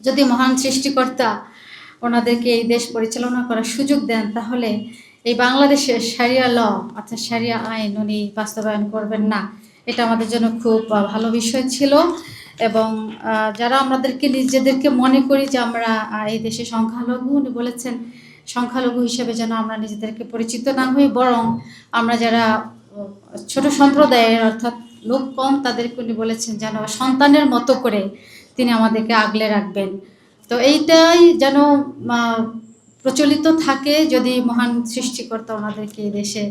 যদি মহান সৃষ্টিকর্তা ওনাদেরকে এই দেশ পরিচালনা করার সুযোগ দেন, তাহলে এই বাংলাদেশের শারিয়া ল অর্থাৎ শারিয়া আইন উনি বাস্তবায়ন করবেন না। এটা আমাদের জন্য খুব ভালো বিষয় ছিল। এবং যারা আমাদেরকে নিজেদেরকে মনে করি যে আমরা এই দেশে সংখ্যালঘু, উনি বলেছেন সংখ্যালঘু হিসেবে যেন আমরা নিজেদেরকে পরিচিত না হই, বরং আমরা যারা ছোট সম্প্রদায়ের অর্থাৎ লোক কম, তাদেরকে উনি বলেছেন যেন সন্তানের মতো করে তিনি আমাদেরকে আগলে রাখবেন। তো এইটাই যেন প্রচলিত থাকে, যদি মহান সৃষ্টিকর্তা ওনাদেরকে এই দেশে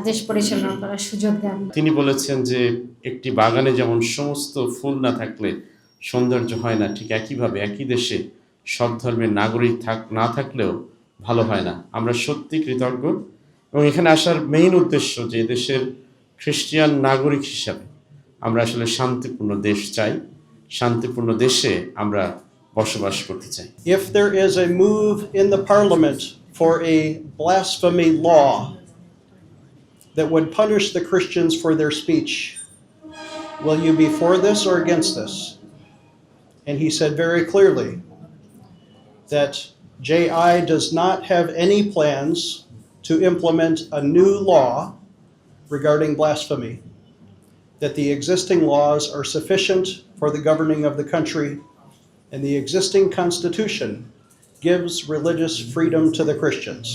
দেশ পরিচালনা করার সুযোগ দেন। তিনি বলেছেন যে একটি বাগানে যেমন সমস্ত ফুল না থাকলে সৌন্দর্য হয় না, ঠিক একইভাবে একই দেশে সব ধর্মের নাগরিক না থাকলেও ভালো হয় না। আমরা সত্যি কৃতজ্ঞ এবং এখানে আসার মেইন উদ্দেশ্য যে দেশের খ্রিস্টান নাগরিক হিসাবে আমরা আসলে শান্তিপূর্ণ দেশ চাই, শান্তিপূর্ণ দেশে আমরা বসবাস করতে চাই। If there is a move in the parliament for a blasphemy law that would punish the Christians for their speech, will you be for this or against this? And he said very clearly that JI does not have any plans to implement a new law regarding blasphemy, that the existing laws are sufficient for the governing of the country, and the existing constitution gives religious freedom to the Christians.